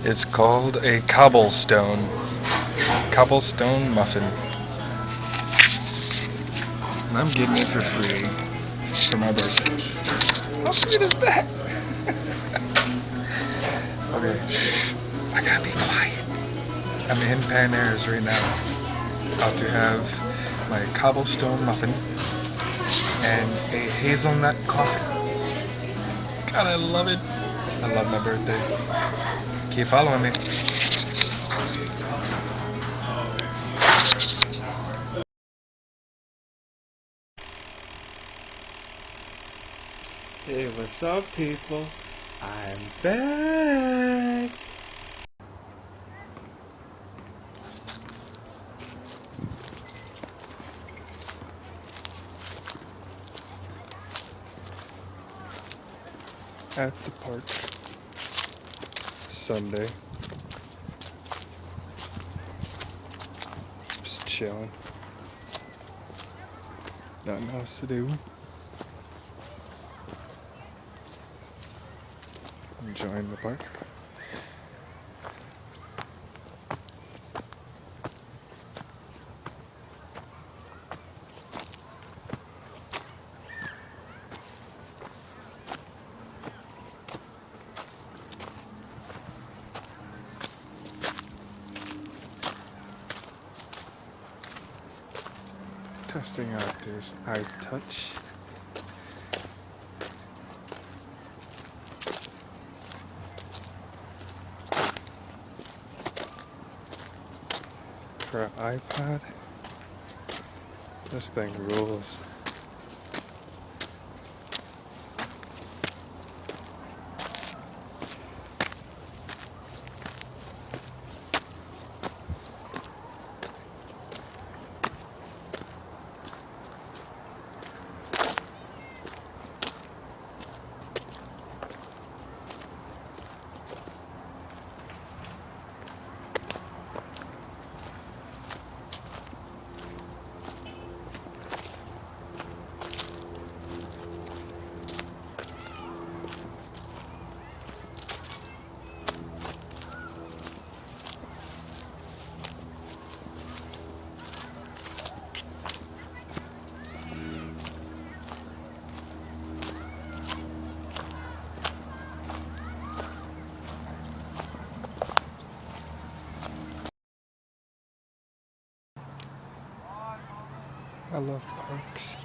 is called a cobblestone muffin. And I'm getting it for free for my birthday. How sweet is that? Okay, shh. I gotta be quiet. I'm in Panera's right now. About to have my cobblestone muffin and a hazelnut coffee. God, I love it. I love my birthday. Keep following me. Hey, what's up, people? I'm back! At the park. Sunday. Just chilling. Nothing else to do. Enjoying the park. Testing out this iTouch. For an iPad. This thing rules. I love parks.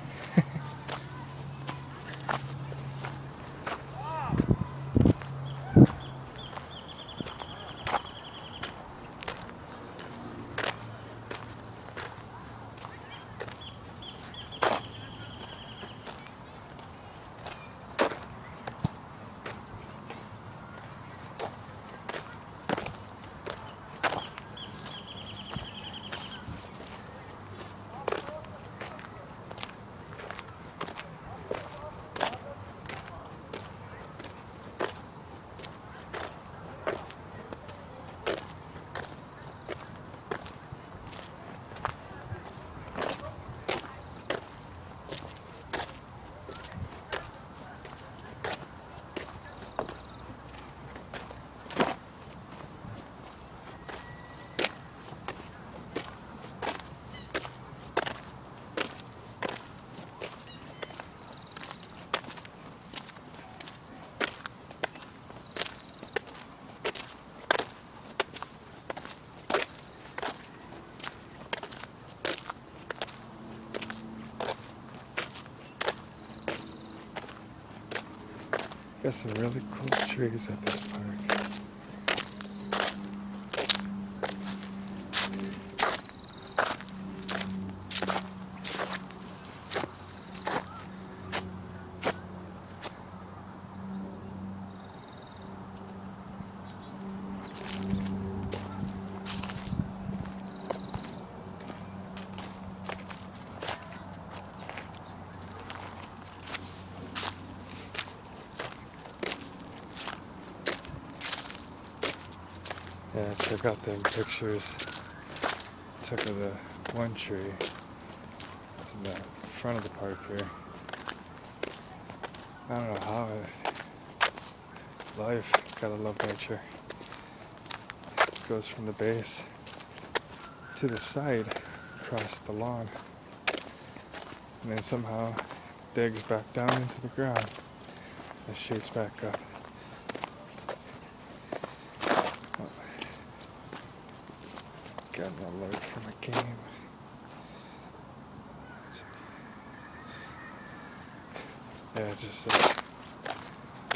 Got some really cool trees at this park. Yeah, check out them pictures. Took of the one tree. It's in the front of the park here. I don't know how life, gotta love nature. goes from the base to the side across the lawn, and then somehow digs back down into the ground and shoots back up. Oh, got an alert from a game. Yeah, just a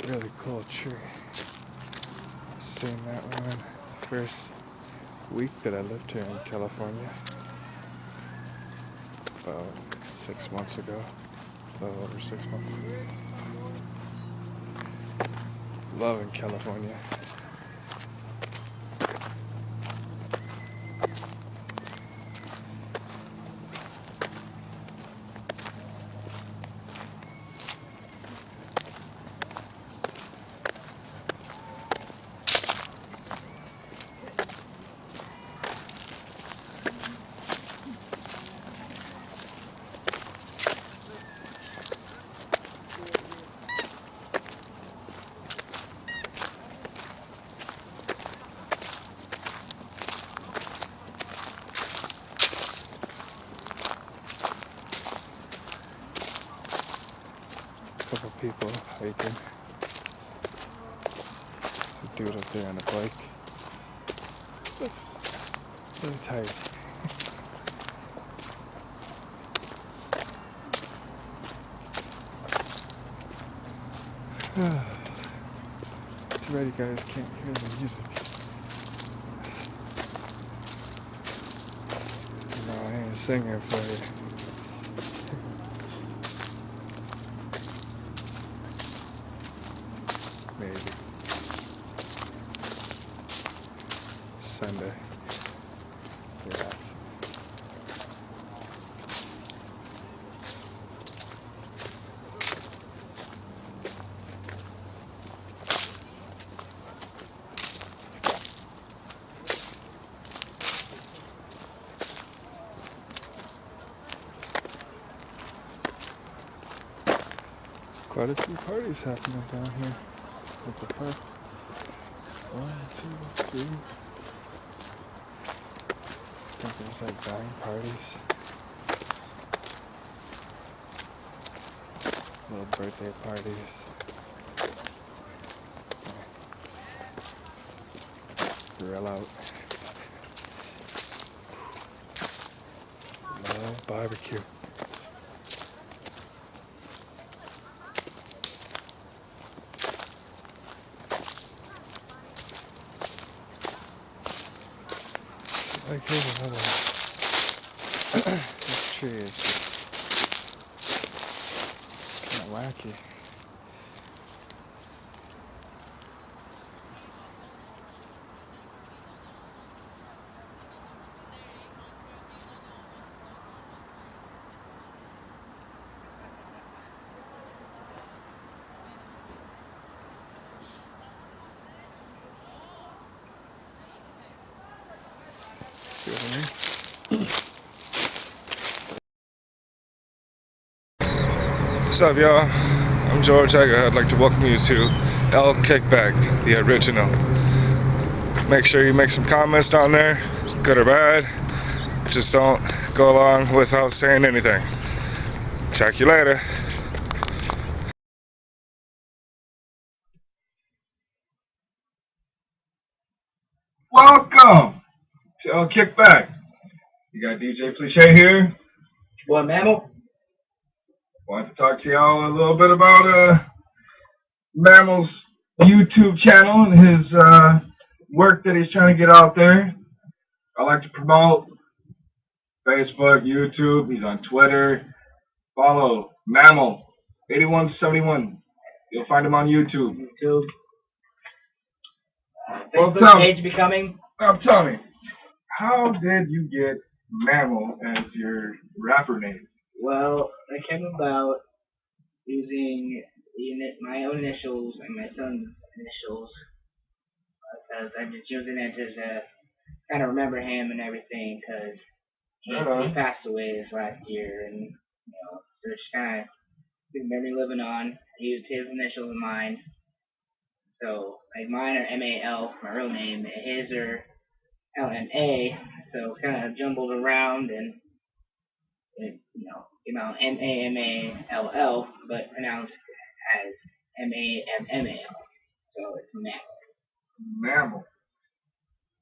really cool tree. Seen that one the first week that I lived here in California, about 6 months ago, a little over 6 months. Loving California. Couple people hiking. A dude up there on a bike. Really tired. Too bad you guys can't hear the music. No, I ain't a singer for you. Maybe. Sunday. Relax. Quite a few parties happening down here at the park. 1, 2, 3. I think there's like 9 parties. Little birthday parties. Grill out. Love barbecue. Like here's another one. This tree is just kind of wacky. See what I mean? What's up, y'all? I'm Ortega. I'd like to welcome you to El Kickback, the original. Make sure you make some comments down there, good or bad. Just don't go along without saying anything. Check you later. Welcome to El Kickback. You got DjFlechet here. What, Mammal? Wanted to talk to y'all a little bit about Mammall's YouTube channel and his work that he's trying to get out there. I like to promote Facebook, YouTube. He's on Twitter. Follow Mammal8171. You'll find him on YouTube. Well, Facebook page becoming? Tell me, how did you get Mammal as your rapper name? Well, it came about using my own initials and my son's initials, because I'm just using it to kind of remember him and everything, because he passed away this last year, and so it's kind of his memory living on. I used his initials and mine. So, like, mine are MAL, my real name, and his are LMA, so kind of jumbled around and it, came out Mamall, but pronounced as Mammal. So it's mammal. Mammal.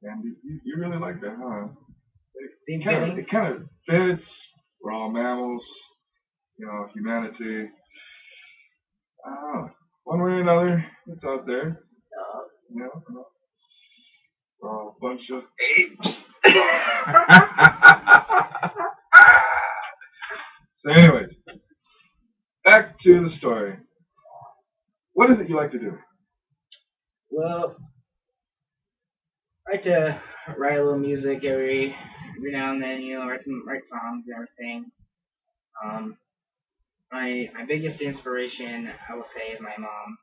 And you really like that, huh? Seems It kind of fits. We're all mammals. Humanity. I don't know. One way or another, it's out there. We're all a bunch of apes. So, anyways, back to the story. What is it you like to do? Well, I like to write a little music every now and then, write songs and everything. My biggest inspiration, I will say, is my mom.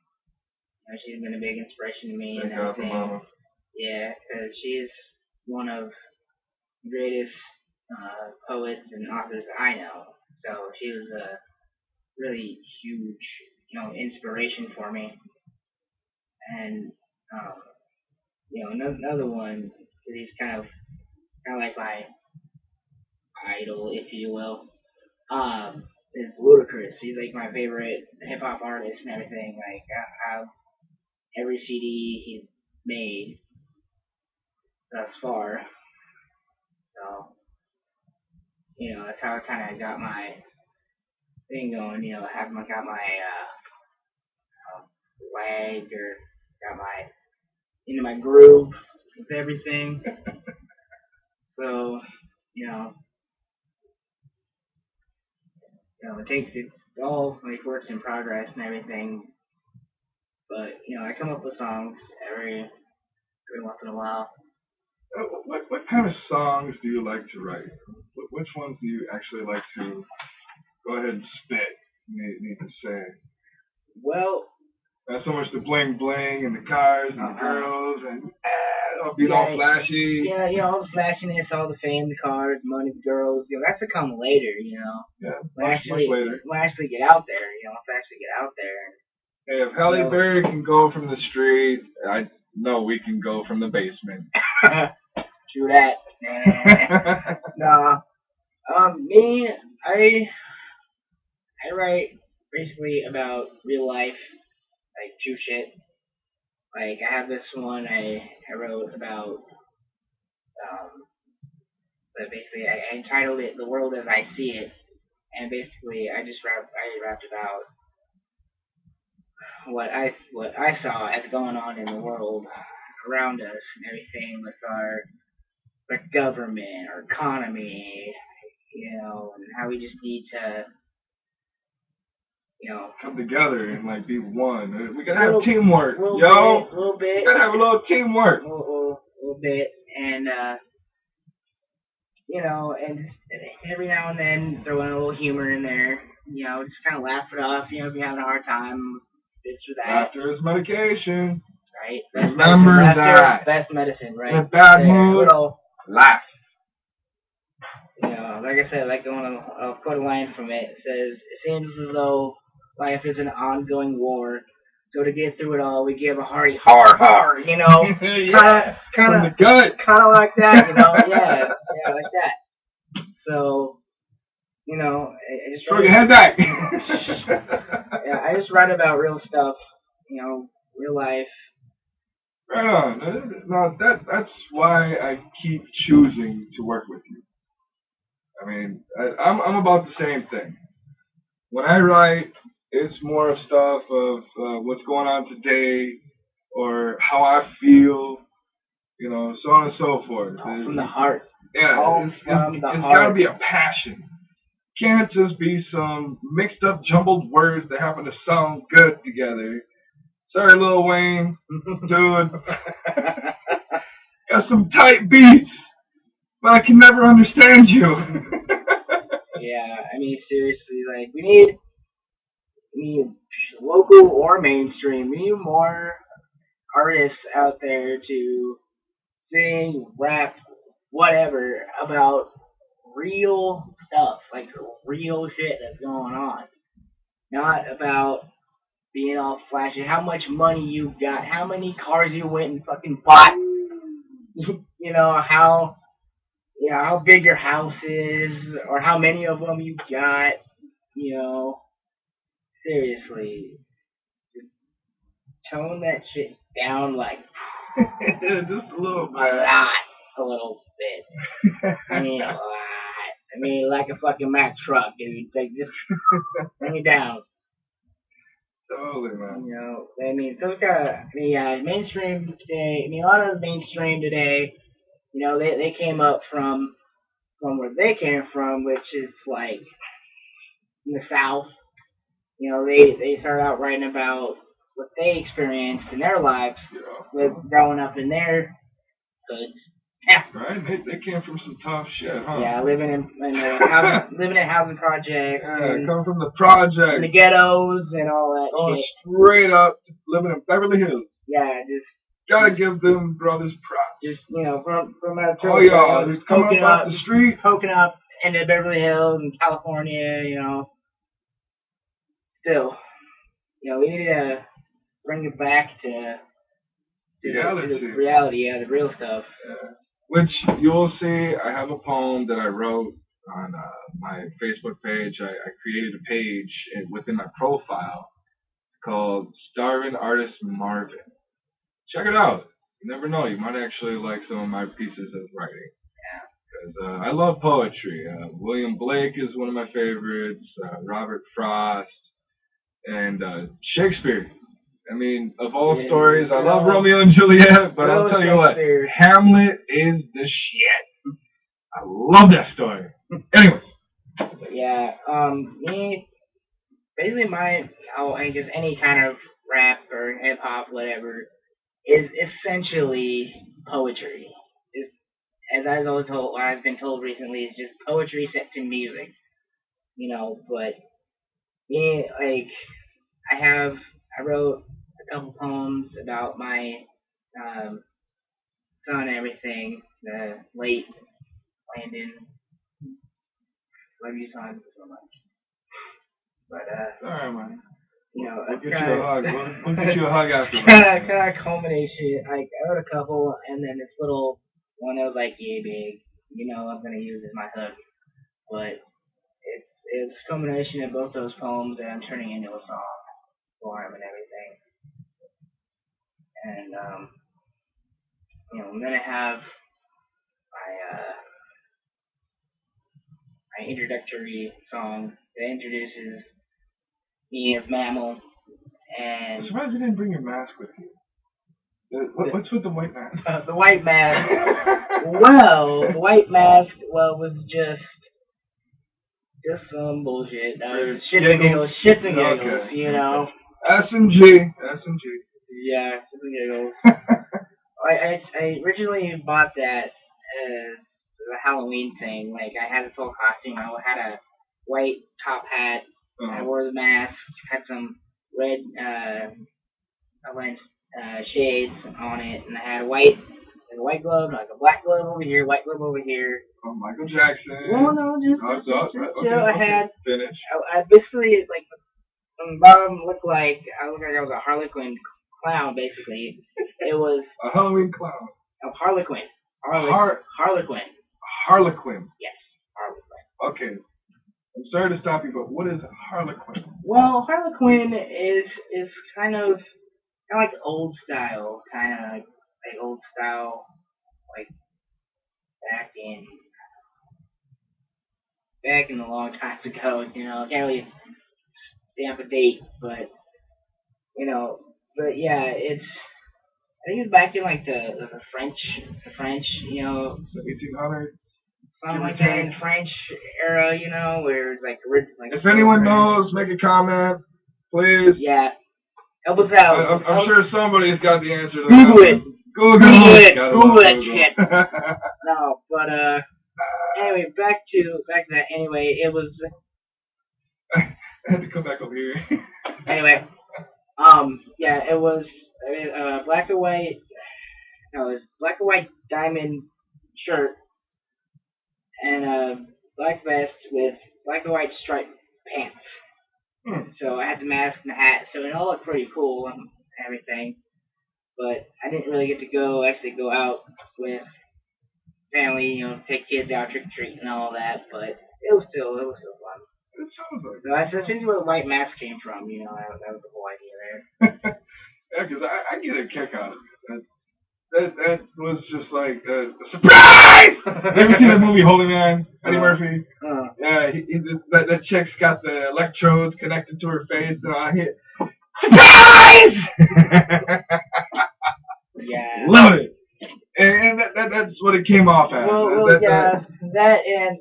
She's been a big inspiration to me and everything. Mama. Yeah, because she's one of the greatest poets and authors I know. So she was a really huge, inspiration for me. And another one, because he's kind of like my idol, if you will, is Ludacris. He's like my favorite hip hop artist and everything. Like I have every CD he's made thus far. So that's how I kind of got my thing going. I got my swag or got my into my groove with everything. So it's all like works in progress and everything. But I come up with songs every once in a while. What kind of songs do you like to write? Which ones do you actually like to go ahead and spit? Need to say. Well, not so much the bling bling and the cars and the girls and it'll be all flashy. Yeah, all the flashiness, all the fame, the cars, money, the girls. That's to come later. Yeah, much later. When I actually get out there, if I actually get out there. Hey, if Halle Berry can go from the street, I know we can go from the basement. True that. No. Me, I write basically about real life, like true shit. Like I have this one I wrote about, but basically I entitled it "The World as I See It," and basically I rapped about what I saw as going on in the world around us and everything with our government, our economy, and how we just need to, come together and like be one. We gotta have teamwork, a little bit. We gotta have a little teamwork. A little bit, and and every now and then throw in a little humor in there. Just kind of laugh it off. If you're having a hard time, it's for that. Laughter is medication. Right. Remember that. Best medicine, right? In a bad mood, laugh. Like I said, like I'll quote a line from it. It says, "It seems as though life is an ongoing war. So to get through it all, we give a hearty har, yeah. Kind of the gut, kind of like that, yeah, like that. So, I just throw your head back. Yeah, I just write about real stuff, real life. Right on. No, that's why I keep choosing to work with you. I mean, I'm about the same thing. When I write, it's more of stuff of what's going on today or how I feel, so on and so forth. From the heart. Yeah, it's got to be a passion. Can't just be some mixed up, jumbled words that happen to sound good together. Sorry, Lil Wayne, dude. Got some tight beats, but I can never understand you. Yeah, I mean, seriously, like, we need local or mainstream. We need more artists out there to sing, rap, whatever, about real stuff, like real shit that's going on. Not about being all flashy, how much money you got, how many cars you went and fucking bought. how big your house is or how many of them you got. You know, seriously, tone that shit down like Just a little a bit. lot, a little bit. I mean, a lot. I mean, like a fucking Mack truck, dude. Like, just bring it down. Totally, man. I mean, so it's got, mainstream today, a lot of the mainstream today, they came up from where they came from, which is like in the South. They started out writing about what they experienced in their lives with growing up in their hoods. Yeah. Right? They came from some tough shit, huh? Yeah, living in housing projects. Yeah, coming from the projects. And the ghettos and all that shit. Straight up living in Beverly Hills. Yeah, just gotta give them brothers props. Just, from out of oh, y'all, just coming up off the street. Poking up into Beverly Hills and California, Still, we need to bring it back to the reality, the real stuff. Yeah. Which you'll see, I have a poem that I wrote on my Facebook page. I created a page within my profile called Starving Artist Marvin. Check it out. You never know. You might actually like some of my pieces of writing. Yeah. Because I love poetry. William Blake is one of my favorites. Robert Frost. And Shakespeare. I mean, of all stories, I love Romeo and Juliet, but I'll tell you what, Hamlet is the shit. I love that story. Anyway. Yeah, me, basically I guess any kind of rap or hip hop, whatever, is essentially poetry. As I've been told recently, it's just poetry set to music. But me, I wrote a couple poems about my son and everything, the late Landon. Love you, son, so much. But, alright, man. We'll get you a hug. We'll get you a hug after that. Kind of culmination. I wrote a couple, and then this little one that was like, yeah, big. I'm going to use as my hug. But it's a combination of both those poems that I'm turning into a song for him and everything. And, I'm going to have my introductory song that introduces me as Mammal. And I'm surprised you didn't bring your mask with you. What's with the white mask? The white mask. Well, the white mask, was just some bullshit. Shits and giggles, Okay. S&G. Yeah, shits and giggles. I originally bought that as a Halloween thing. Like, I had this whole costume. I had a white top hat. I wore the mask. Had some red shades on it, and I had a white glove, like a black glove over here, white glove over here. Oh, Michael Jackson. Well, no, just I had. Finish. I basically, like, on the bottom looked like I was a Harlequin clown, basically. It was a Halloween clown. A Harlequin. Harlequin. Harlequin. Yes, Harlequin. Okay. I'm sorry to stop you, but what is Harlequin? Well, Harlequin is kind of like old style, like old style, like back in the long times ago. Can't really stamp a date, but yeah, I think it's back in like the French, 1800s. Something like that in French era, where it's like if anyone knows, make a comment, please. Yeah, help us out. I'm sure somebody's got the answer to Google that. it. Google that shit. No, but anyway, back to that. Anyway, it was. I had to come back over here. Anyway, yeah, it was black and white. No, it was black and white diamond shirt and a black vest with black and white striped pants. So I had the mask and the hat, so it all looked pretty cool and everything. But I didn't really get to actually go out with family, take kids out trick or treating and all that, but it was still fun. It sounds like So that's essentially where the white mask came from. That was the whole idea there. yeah, because I get a kick out of it. That was just like a surprise. You ever seen that movie Holy Man? Eddie Murphy. Yeah, that chick's got the electrodes connected to her face, and I hit surprise. Yeah. Love it. And that's what it came off as. That and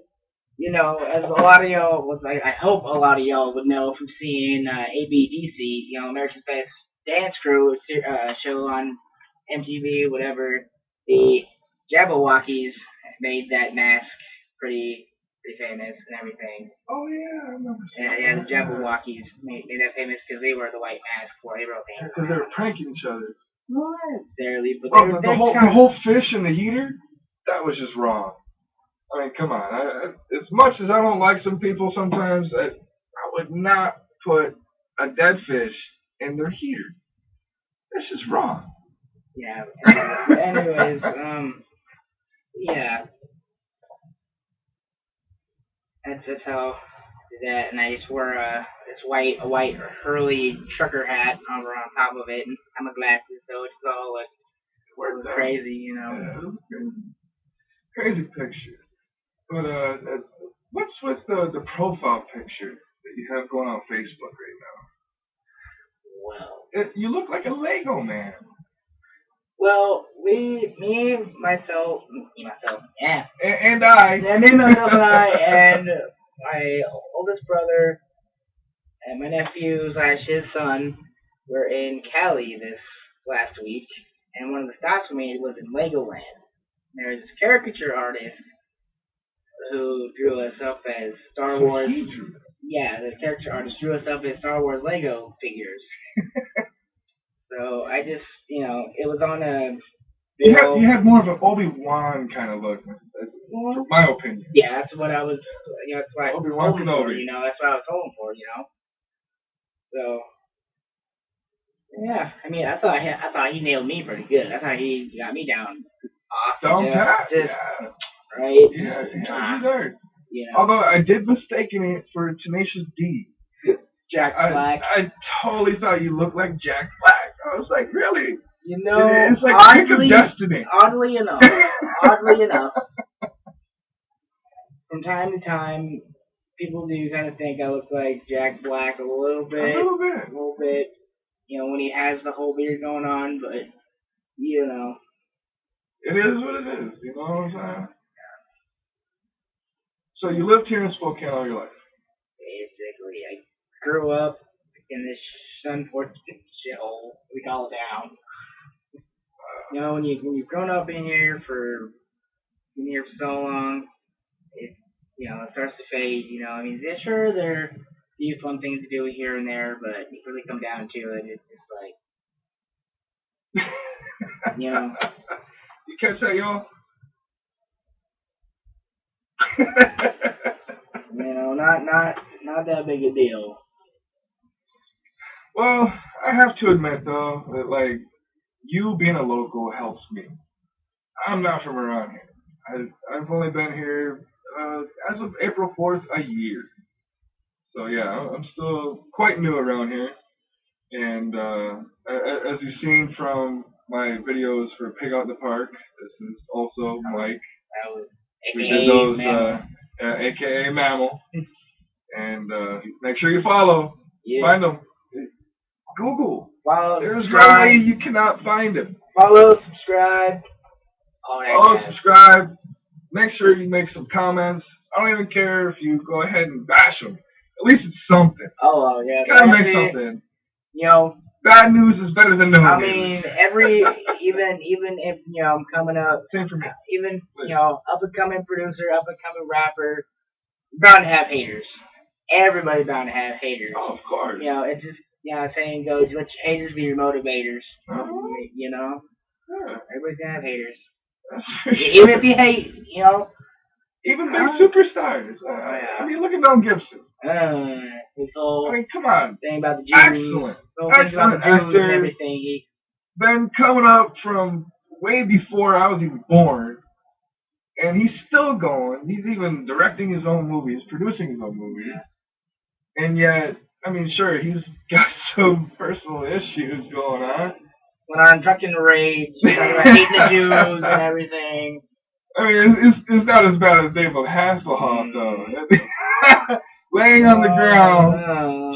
as a lot of y'all, I hope a lot of y'all would know from seeing ABDC, America's Best Dance Crew show on MTV, whatever. The Jabberwockies made that mask pretty famous and everything. Oh yeah, I remember. Yeah, the Jabberwockies made that famous because they wore the white mask before they wrote things. Because they were pranking each other. Not necessarily, but the whole fish in the heater, that was just wrong. I mean, come on. As much as I don't like some people sometimes, I would not put a dead fish in their heater. That's just wrong. Yeah. Anyways, yeah. That's how I did that, and I just wore a white Hurley trucker hat over on top of it, and I'm a glasses, so it's all crazy, Yeah, crazy picture. But what's with the profile picture that you have going on Facebook right now? Well, You look like a Lego man. Well, myself, yeah. And I. And me, myself, and I, and my oldest brother, and my nephew / his son, were in Cali this last week, and one of the stops we made was in Legoland. There's this caricature artist who drew us up as Star Wars. Yeah, the caricature artist drew us up as Star Wars Lego figures. So I just, it was on a. You had more of an Obi-Wan kind of look, in my opinion. Yeah, that's what I was. That's what I was Obi-Wan hoping for. That's what I was hoping for. So. Yeah, I mean, I thought he nailed me pretty good. I thought he got me down. Awesome. Yeah. Right. Yeah, you did. Yeah. Although I did mistaken it for Tenacious D. Jack Black. I totally thought you looked like Jack Black. I was like, really? It's like pick of destiny. Oddly enough, from time to time, people do kind of think I look like Jack Black a little bit. A little bit. When he has the whole beard going on, but It is what it is. You know what I'm saying? So you lived here in Spokane all your life? Basically, I grew up in this unfortunate shithole we call it town. When you've grown up in here for so long, it starts to fade. I mean, sure there are a few fun things to do here and there, but you really come down to it, it's just like, You catch that, y'all? not that big a deal. Well, I have to admit though that you being a local helps me. I'm not from around here. I've only been here as of April 4th a year. So yeah, I'm still quite new around here. And as you've seen from my videos for Pig Out in the Park, this is also Mike. We did those, aka Mammal. And make sure you follow. Yeah. Find them. Google. Follow. There's no way you cannot find them. Follow, subscribe. Subscribe. Make sure you make some comments. I don't even care if you go ahead and bash them. At least it's something. Oh yeah. Gotta make something. Bad news is better than no news. I mean, even if I'm coming up. Same for me. Even up and coming producer, up and coming rapper, bound to have haters. Everybody's bound to have haters. Oh, of course. It's just saying goes, let your haters be your motivators. Yeah. Everybody's gonna have haters. Even if you hate, Even big superstars. I mean, look at Mel Gibson. Come on. Thing about the Jews. Excellent actor. And everything. Been coming up from way before I was even born. and he's still going. He's even directing his own movies, producing his own movies, and yet, I mean, sure, he's got some personal issues going on. Went on drunken rage, talking about hating the Jews and everything. I mean, it's not as bad as David Hasselhoff, though. Laying on the ground,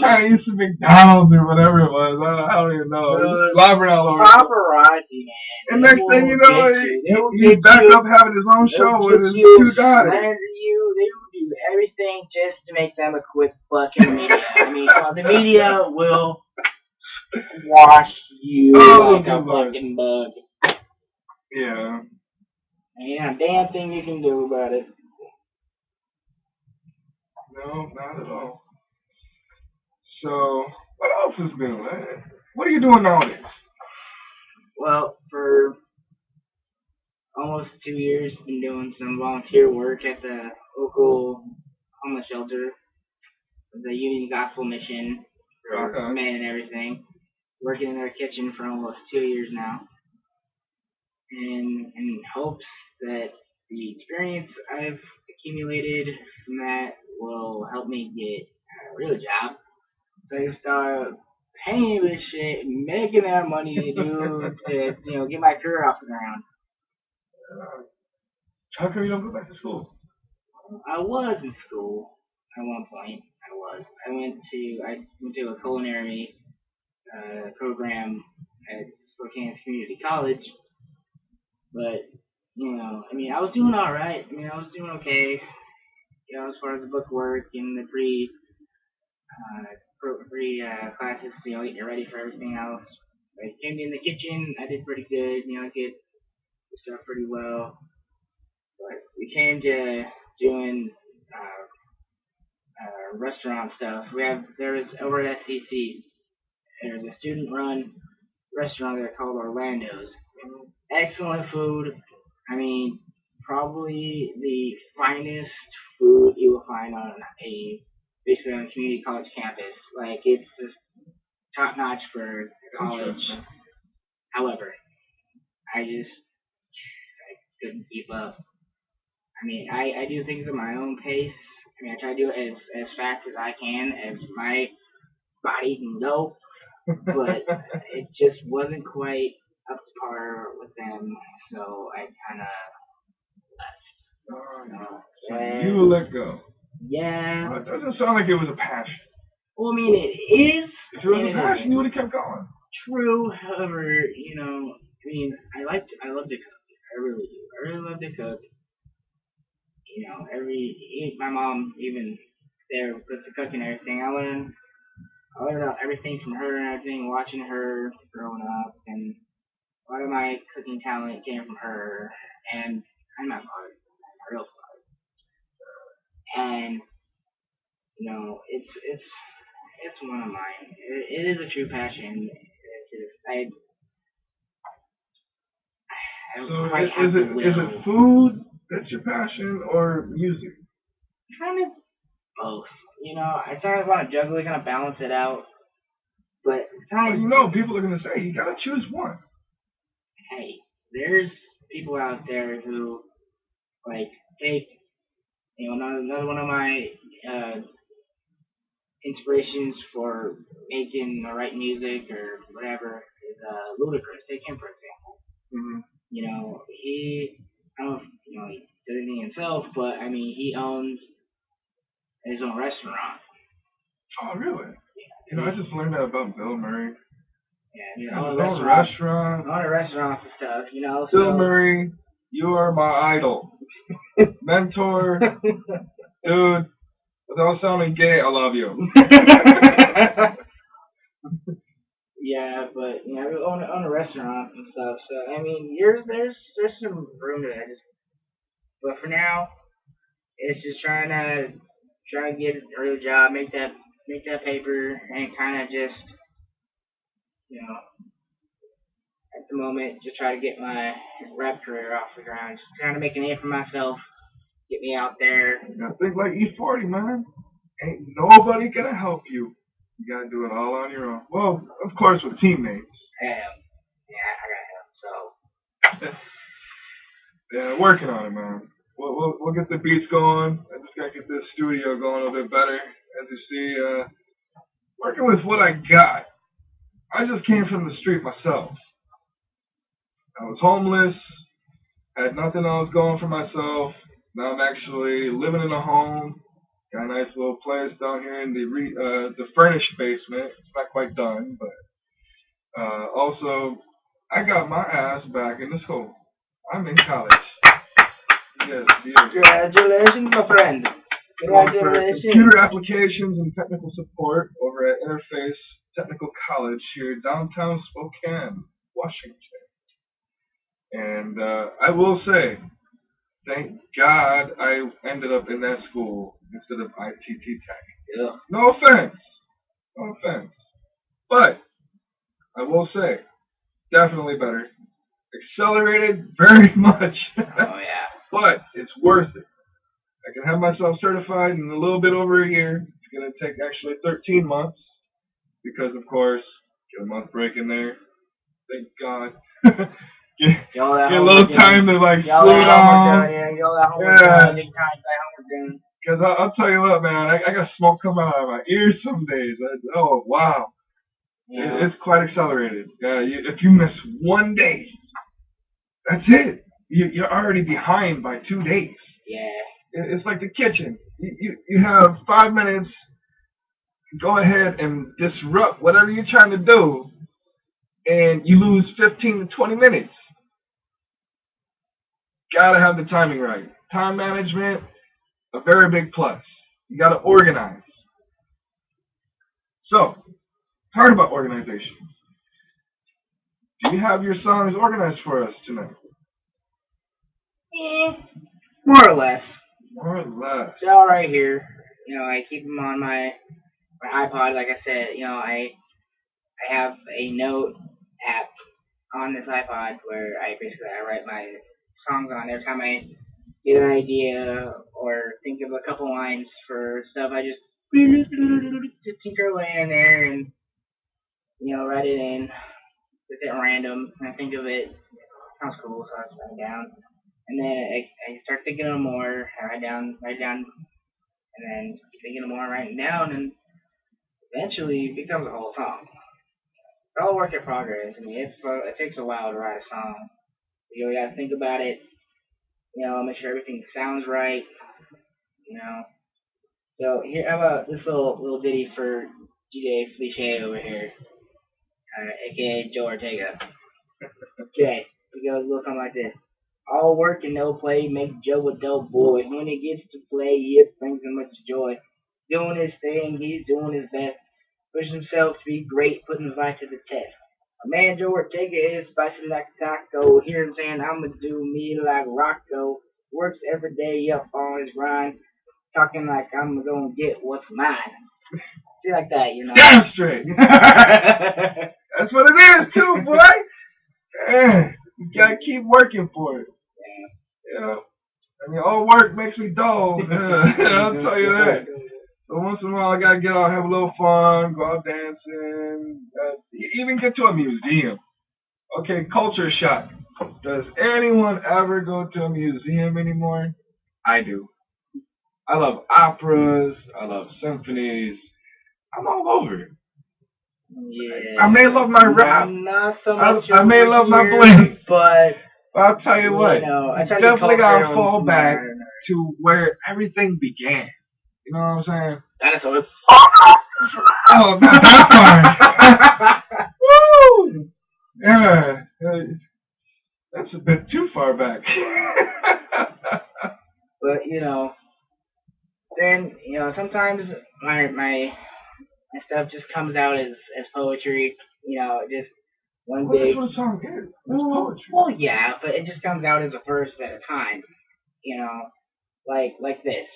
trying to eat some McDonald's or whatever it was. I don't even know. Slobbering all over. Paparazzi, man. And next thing you know, he's back up having his own show with his two daughters. They will do everything just to make them a quick buck in the media. I mean, the media will wash you like a fucking bug. Yeah. And yeah, damn thing you can do about it. No, not at all. So, what else is new? What are you doing nowadays? Well, for almost 2 years, I've been doing some volunteer work at the local homeless shelter, the Union Gospel Mission for men and everything. Working in their kitchen for almost 2 years now, and in hopes that the experience I've accumulated from that will help me get a real job, so I can start paying this shit and making that money to get my career off the ground. How come you don't go back to school? I was in school at one point. I went to a culinary program at Spokane Community College, but I was doing all right. I mean, I was doing okay. As far as the book work and the pre classes, getting ready for everything else. I came in the kitchen. I did pretty good. I did the stuff pretty well. But we came to doing restaurant stuff. There was over at SCC. There's a student-run restaurant there called Orlando's. Excellent food. I mean, probably the finest food you will find on basically on a community college campus. Like, it's just top-notch for college. However, I couldn't keep up. I mean, I do things at my own pace. I mean, I try to do it as fast as I can, as my body can go. But it just wasn't quite up to par with them, so I kind of left. So you let go. Yeah. Well, it doesn't sound like it was a passion. Well, I mean, it is. If it was a passion, you would have kept going. True, however, I love to cook. I really do. I really love to cook. My mom even there with the cooking and everything. I learned about everything from her and everything, watching her growing up, and a lot of my cooking talent came from her, and I'm not bothered, my real father. And it's one of mine. It is a true passion. Is it food that's your passion or music? Kind of both. I sometimes want to juggle it, kind of balance it out. But people are going to say, you got to choose one. Hey, there's people out there who, take, another one of my inspirations for making or writing music or whatever is Ludacris. Take him, for example. Mm-hmm. I don't know if, he does anything himself, but, I mean, he owns his own restaurant. Oh, really? I just learned that about Bill Murray. Yeah, his own restaurant. All the restaurants and stuff, Bill Murray, you are my idol. Mentor. Dude, without sounding gay, I love you. Yeah, but, we own a restaurant and stuff, so, I mean, there's some room there. But for now, it's just trying to get a real job, make that paper, and kind of just, at the moment, just try to get my rap career off the ground. Just trying to make a name for myself, get me out there. Now think like E40, man. Ain't nobody gonna help you. You gotta do it all on your own. Well, of course, with teammates. Yeah, I got help, so. Yeah, working on it, man. we'll get the beats going. I just gotta get this studio going a little bit better. As you see, working with what I got. I just came from the street myself. I was homeless, had nothing else going for myself. Now I'm actually living in a home. Got a nice little place down here in the furnished basement. It's not quite done, but also I got my ass back in the school. I'm in college. Yes, yes. Congratulations, my friend. Congratulations. Computer applications and technical support over at Interface Technical College here downtown Spokane, Washington. And I will say, thank God I ended up in that school instead of ITT Tech. Yeah. No offense. No offense. But I will say, definitely better. Accelerated very much. Oh, yeah. But it's worth it. I can have myself certified in a little bit over a year. It's going to take actually 13 months because, of course, get a month break in there. Thank God. get a little time to like slow down. Because I'll tell you what, man, I got smoke coming out of my ears some days. Oh, wow. Yeah. It's quite accelerated. If you miss one day, that's it. You're already behind by 2 days. Yeah. It's like the kitchen. You have 5 minutes. Go ahead and disrupt whatever you're trying to do, and you lose 15 to 20 minutes. Gotta have the timing right. Time management, a very big plus. You gotta organize. So, part about organization. Do you have your songs organized for us tonight? More or less. More or less. They're all right here. You know, I keep them on my iPod. Like I said, you know, I have a note app on this iPod where I write my songs on. Every time I get an idea or think of a couple lines for stuff, I just tinker away in there and, you know, write it in. Just at random. When I think of it, sounds cool, so I just write it down. And then I start thinking of more. I write down, and then thinking of more, writing down, and eventually it becomes a whole song. It's all work in progress. I mean, it takes a while to write a song. You gotta think about it. You know, make sure everything sounds right. You know. So here, how about this little ditty for DjFlechet over here, aka Joe Ortega. Okay, it goes a little something like this. All work and no play makes Joe a dull boy. When he gets to play, it brings him much joy. Doing his thing, he's doing his best. Pushing himself to be great, putting his life to the test. A man, Joe Ortega, is spicy like a taco. Hear him saying, I'ma do me like Rocco. Works every day up on his grind. Talking like I'm gonna get what's mine. See, like that, you know. Damn straight. That's what it is, too, boy. You gotta keep working for it. You know, I mean, all work makes me dull. I'll tell you that. So once in a while, I gotta get out, have a little fun, go out dancing, even get to a museum. Okay, culture shock. Does anyone ever go to a museum anymore? I do. I love operas. I love symphonies. I'm all over it. Yeah. I may love my rap. Not so much I may love my bling, but I'll tell you what. Know, I definitely gotta fall back to where everything began. You know what I'm saying? Dinosaurs. Oh, not that far. Woo! Yeah, that's a bit too far back. But you know, then you know sometimes my stuff just comes out as poetry. You know, just one big. That's what a song is. It's poetry. Well, yeah, but it just comes out as a verse at a time. You know, like this.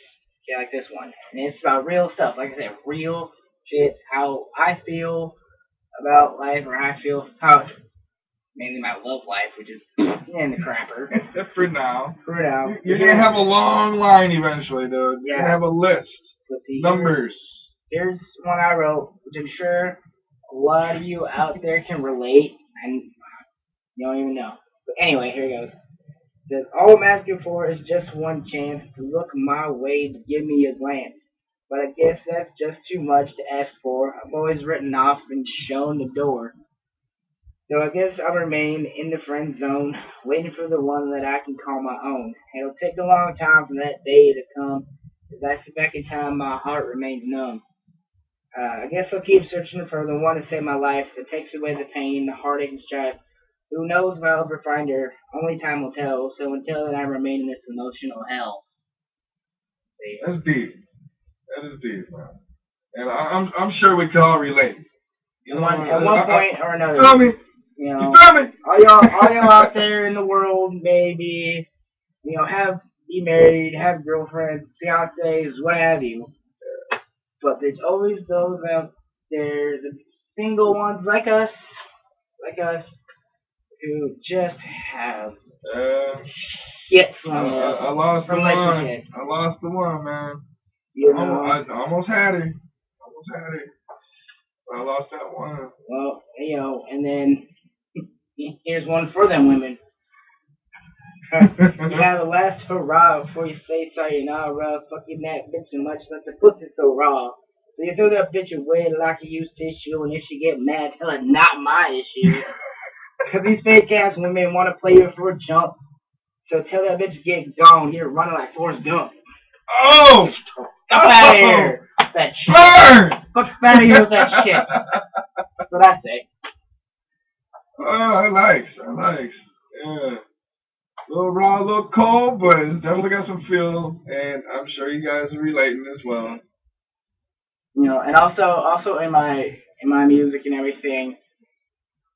Yeah, like this one. And it's about real stuff. Like I said, real shit. How I feel about life, or how I feel mainly my love life, which is in the crapper. For now. For now. You're gonna have a long line eventually, dude. You're gonna have a list. Numbers. Here's one I wrote, which I'm sure a lot of you out there can relate, and you don't even know. But anyway, here it goes. Says, all I'm asking for is just one chance to look my way to give me a glance. But I guess that's just too much to ask for. I'm always written off and shown the door. So I guess I'll remain in the friend zone, waiting for the one that I can call my own. It'll take a long time for that day to come. As I sit back in time, my heart remains numb. I guess I'll keep searching for the one to save my life, that takes away the pain, the heartache, and strife. Who knows if I'll ever find her? Only time will tell. So until then, I remain in this emotional hell. That's deep. That is deep, man. And I'm sure we can all relate. You know, at one point or another. You feel me? You know, you feel me? all y'all out there in the world, maybe, be married, have girlfriends, fiancés, what have you. But there's always those out there, the single ones like us, who just have shit from I lost the one. relationship. I lost the one, man. You I know, almost had it. I lost that one. well, and then here's one for them women. You have the last hurrah before you say sayonara. Fucking that bitch so much that the pussy so raw. So you throw that bitch away like a used tissue, and if she get mad, tell her not my issue. Cause these fake ass women want to play you for a jump. So tell that bitch to get gone. You're running like Forrest Gump. Oh! Get out of here. That shit. Burn! Fuck out of here with that shit. That's what I say. Oh, I like. Yeah. A little raw, a little cold, but it's definitely got some feel, and I'm sure you guys are relating as well. And also in my music and everything,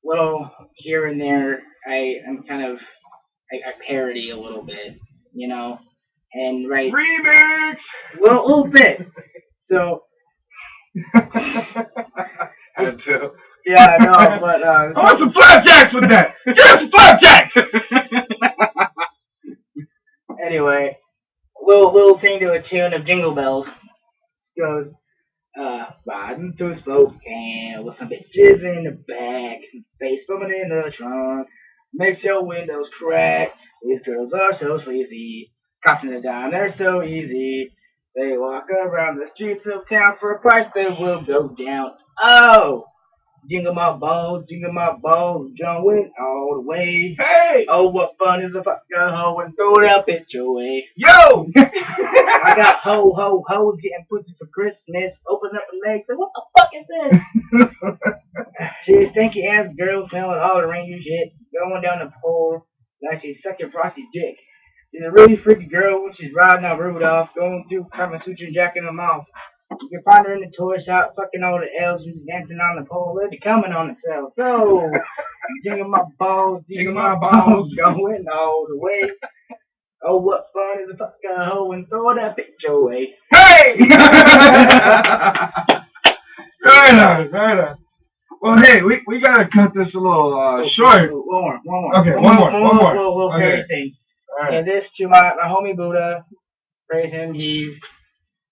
little here and there, I parody a little bit, and write Remix! little bit. So Had to. yeah, I know, but I want some flapjacks with that. Give us some flapjacks. Anyway, little thing to a tune of Jingle Bells goes. Riding through Spokane with some bitches in the back, face bumping in the trunk, makes your windows crack. These girls are so sleazy, costing a dime, they're so easy. They walk around the streets of town for a price that will go down. Oh! Jingle my balls, going all the way. Hey! Oh, what fun is a fucking hoe and throw that bitch away. Yo! I got hoes getting pussy for Christmas. Open up her legs, say, what the fuck is this? She's stinky ass girl smelling all the rainy shit, going down the pole like she's sucking Frosty's dick. She's a really freaky girl when she's riding on Rudolph, going through Kama Sutra and jacking them off. You can find her in the toy shop, fucking all the elves and dancing on the pole. They're coming on itself. So, jingle my balls, going all the way. Oh, what fun is a fucking hoe and throw that bitch away. Hey! Right on. Well, hey, we gotta cut this a little short. One more. Okay, one more. Little Okay. thing. All right. And this to my homie Buddha. Praise him. He's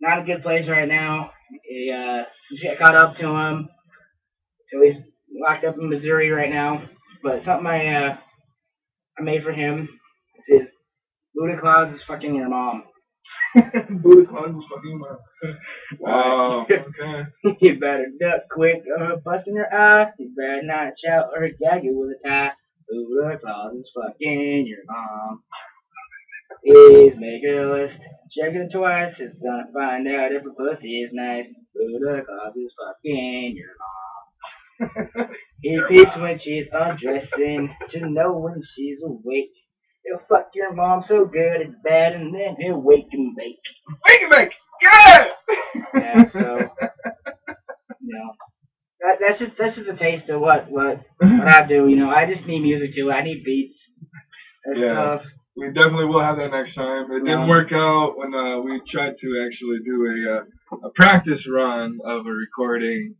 not a good place right now. He got caught up to him. So he's locked up in Missouri right now. But something I made for him is Buddha Claus is fucking your mom. Buddha Claus is fucking your mom. Wow. Okay. You better duck quick or her bust in your eye. You better not shout or gag you with a tie. Buddha Claus is fucking your mom. Please make a list. Check it twice. It's gonna find out if a pussy is nice. Buddha Claus is fucking your mom. He peeps when she's undressing to know when she's awake. He'll fuck your mom so good it's bad, and then he'll wake and bake. Wake and bake! Yeah! Yeah, so that's just a taste of what I do. I just need music too. I need beats and stuff. We definitely will have that next time. It didn't work out when we tried to actually do a practice run of a recording,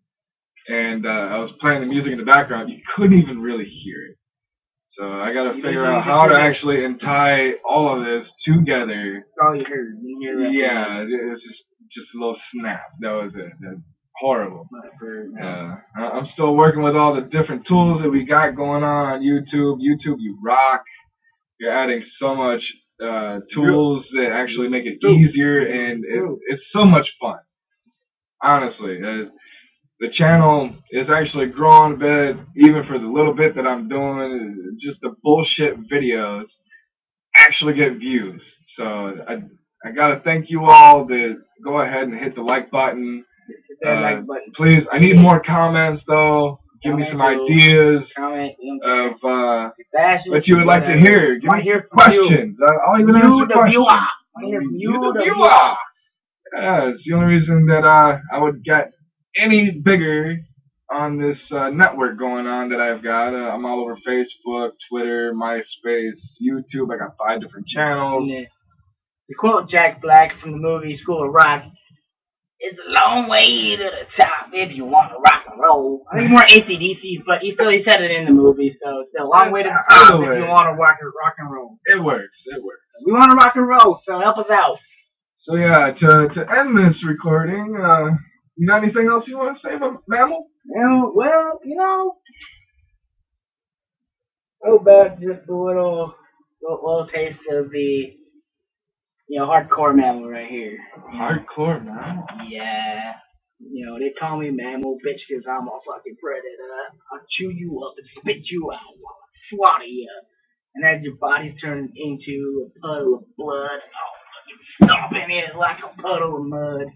and I was playing the music in the background. You couldn't even really hear it. So I got to figure out how to actually tie all of this together. That's all you heard. Yeah, it's just a little snap. That was it. That's horrible. I'm still working with all the different tools that we got going on YouTube. YouTube, you rock. You're adding so much tools that actually make it easier, and it's so much fun. Honestly, the channel is actually growing a bit, even for the little bit that I'm doing. Just the bullshit videos actually get views. So I gotta thank you all that go ahead and hit the like button. Please, I need more comments though. Give me some ideas of what you would like to hear. Give me questions. I'll even answer questions. You, the viewer. Yeah, it's the only reason that I would get any bigger on this network going on that I've got. I'm all over Facebook, Twitter, MySpace, YouTube. I got 5 different channels. To quote Jack Black from the movie School of Rock, it's a long way to the top if you want to rock and roll. I think more AC/DC, but he said it in the movie, so it's a long way to the top if you want to rock and roll. It works. We want to rock and roll, so help us out. So yeah, to end this recording, you got anything else you want to say about Mammal? Well, go back just a little taste of the hardcore Mammal right here. Hardcore Mammal? Yeah. They call me Mammal, bitch, because I'm a fucking predator. I'll chew you up and spit you out while I slaughter you. And as your body turns into a puddle of blood, I'll fucking stomp in it like a puddle of mud.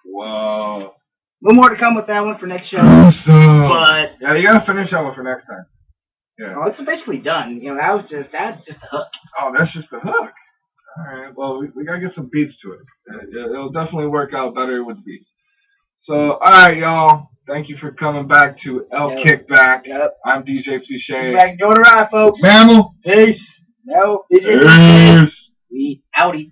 Whoa. No more to come with that one for next show. Awesome. But yeah, you gotta finish that one for next time. Yeah. Oh, it's basically done. That's just a hook. Oh, that's just a hook. All right. Well, we gotta get some beats to it. It'll definitely work out better with beats. So, all right, y'all. Thank you for coming back to Kickback. Yep. I'm DjFlechet. Back, go to ride, folks. Mammal. Peace. No. Peace. We outie.